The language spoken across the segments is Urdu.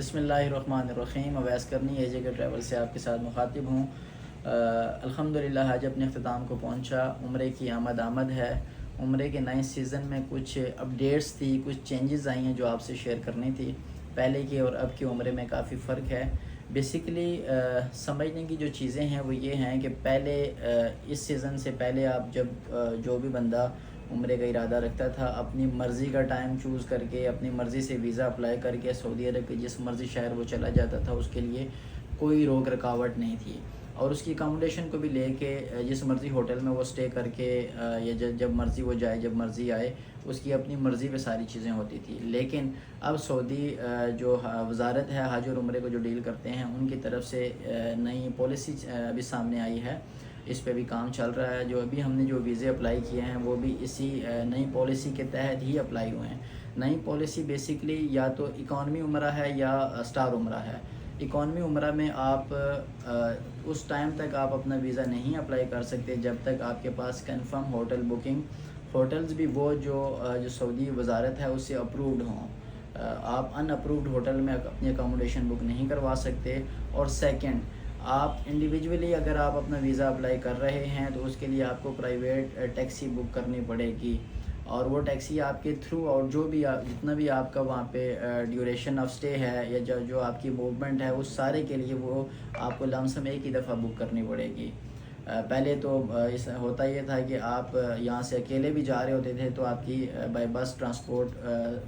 بسم اللہ الرحمن الرحیم. اویس کرنی اے جے کے ٹریول سے آپ کے ساتھ مخاطب ہوں. الحمدللہ حج اپنے اختتام کو پہنچا. عمرے کی آمد ہے. عمرے کے نئے سیزن میں کچھ اپڈیٹس تھی, کچھ چینجز آئی ہیں جو آپ سے شیئر کرنی تھی. پہلے کی اور اب کی عمرے میں کافی فرق ہے. بیسیکلی سمجھنے کی جو چیزیں ہیں وہ یہ ہیں کہ پہلے اس سیزن سے پہلے آپ جب جو بھی بندہ عمرے کا ارادہ رکھتا تھا اپنی مرضی کا ٹائم چوز کر کے اپنی مرضی سے ویزا اپلائی کر کے سعودی عرب کے جس مرضی شہر وہ چلا جاتا تھا, اس کے لیے کوئی روک رکاوٹ نہیں تھی. اور اس کی اکاموڈیشن کو بھی لے کے جس مرضی ہوٹل میں وہ اسٹے کر کے یا جب مرضی وہ جائے جب مرضی آئے, اس کی اپنی مرضی پہ ساری چیزیں ہوتی تھی. لیکن اب سعودی جو وزارت ہے حج اور عمرے کو جو ڈیل کرتے ہیں ان کی طرف سے نئی پالیسی ابھی سامنے آئی ہے. اس پہ بھی کام چل رہا ہے. جو ابھی ہم نے جو ویزے اپلائی کیے ہیں وہ بھی اسی نئی پالیسی کے تحت ہی اپلائی ہوئے ہیں. نئی پالیسی بیسیکلی یا تو اکانومی عمرہ ہے یا اسٹار عمرہ ہے. اکانومی عمرہ میں آپ اس ٹائم تک آپ اپنا ویزا نہیں اپلائی کر سکتے جب تک آپ کے پاس کنفرم ہوٹل بکنگ, ہوٹلز بھی وہ جو سعودی وزارت ہے اس سے اپرووڈ ہوں. آپ ان اپرووڈ ہوٹل میں اپنی اکاموڈیشن بک نہیں کروا سکتے. اور سیکنڈ, آپ انڈیویجولی اگر آپ اپنا ویزا اپلائی کر رہے ہیں تو اس کے لیے آپ کو پرائیویٹ ٹیکسی بک کرنی پڑے گی. اور وہ ٹیکسی آپ کے تھرو اور جو بھی جتنا بھی آپ کا وہاں پہ ڈیوریشن آف سٹے ہے یا جو آپ کی موومنٹ ہے اس سارے کے لیے وہ آپ کو لم سم ایک ہی دفعہ بک کرنی پڑے گی. پہلے تو ہوتا یہ تھا کہ آپ یہاں سے اکیلے بھی جا رہے ہوتے تھے تو آپ کی بائی بس ٹرانسپورٹ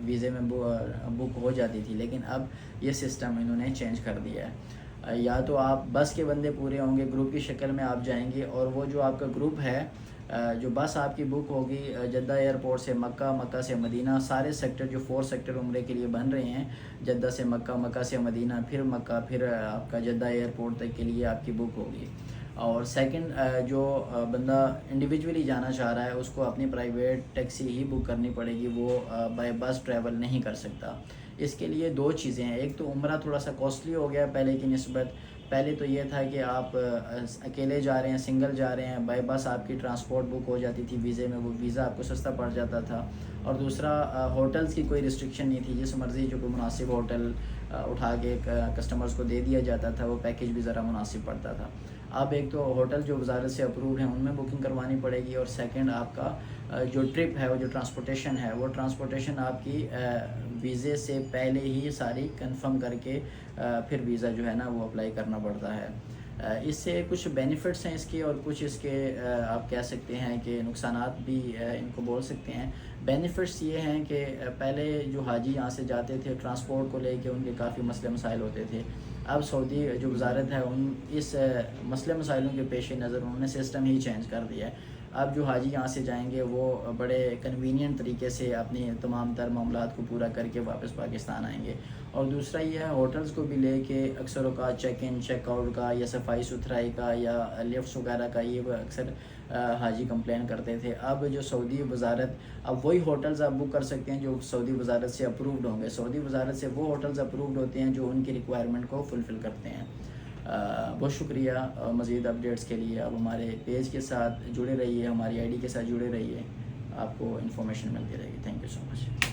ویزے میں بک ہو جاتی تھی. لیکن اب یہ سسٹم انہوں نے چینج کر دیا ہے. یا تو آپ بس کے بندے پورے ہوں گے, گروپ کی شکل میں آپ جائیں گے, اور وہ جو آپ کا گروپ ہے جو بس آپ کی بک ہوگی جدہ ایئرپورٹ سے مکہ, مکہ سے مدینہ, سارے سیکٹر جو 4 سیکٹر عمرے کے لیے بن رہے ہیں, جدہ سے مکہ, مکہ سے مدینہ, پھر مکہ, پھر آپ کا جدہ ایئرپورٹ تک کے لیے آپ کی بک ہوگی. اور سیکنڈ, جو بندہ انڈیویجولی جانا چاہ رہا ہے اس کو اپنی پرائیویٹ ٹیکسی ہی بک کرنی پڑے گی, وہ بائی بس ٹریول نہیں کر سکتا. اس کے لیے 2 چیزیں ہیں. ایک تو عمرہ تھوڑا سا کاسٹلی ہو گیا پہلے کی نسبت. پہلے تو یہ تھا کہ آپ اکیلے جا رہے ہیں, سنگل جا رہے ہیں, بائی بس آپ کی ٹرانسپورٹ بک ہو جاتی تھی ویزے میں, وہ ویزا آپ کو سستا پڑ جاتا تھا. اور دوسرا, ہوٹلز کی کوئی ریسٹرکشن نہیں تھی, جس مرضی جو کوئی مناسب ہوٹل اٹھا کے کسٹمرز کو دے دیا جاتا تھا, وہ پیکیج بھی ذرا مناسب پڑتا تھا. اب ایک تو ہوٹل جو وزارت سے اپرووڈ ہیں ان میں بکنگ کروانی پڑے گی, اور سیکنڈ آپ کا جو ٹرپ ہے, وہ جو ٹرانسپورٹیشن ہے, وہ ٹرانسپورٹیشن آپ کی ویزے سے پہلے ہی ساری کنفرم کر کے پھر ویزا جو ہے نا وہ اپلائی کرنا پڑتا ہے. اس سے کچھ بینیفٹس ہیں اس کے, اور کچھ اس کے آپ کہہ سکتے ہیں کہ نقصانات بھی ان کو بول سکتے ہیں. بینیفٹس یہ ہیں کہ پہلے جو حاجی یہاں سے جاتے تھے ٹرانسپورٹ کو لے کے ان کے کافی مسئلے مسائل ہوتے تھے. اب سعودی جو وزارت ہے ان اس مسئلے مسائلوں کے پیش نظر انہوں نے سسٹم ہی چینج کر دیا ہے. اب جو حاجی یہاں سے جائیں گے وہ بڑے کنوینینٹ طریقے سے اپنی تمام تر معاملات کو پورا کر کے واپس پاکستان آئیں گے. اور دوسرا یہ ہے, ہوٹلز کو بھی لے کے اکثر اوقات چیک ان چیک آؤٹ کا یا صفائی ستھرائی کا یا لفٹس وغیرہ کا یہ وہ اکثر حاجی کمپلین کرتے تھے. اب جو سعودی وزارت, اب وہی ہوٹلز آپ بک کر سکتے ہیں جو سعودی وزارت سے اپرووڈ ہوں گے. سعودی وزارت سے وہ ہوٹلز اپرووڈ ہوتے ہیں جو ان کی ریکوائرمنٹ کو فلفل کرتے ہیں. بہت شکریہ. مزید اپڈیٹس کے لیے آپ ہمارے پیج کے ساتھ جڑے رہیے, ہماری آئی ڈی کے ساتھ جڑے رہیے, آپ کو انفارمیشن ملتی رہے گی. Thank you so much.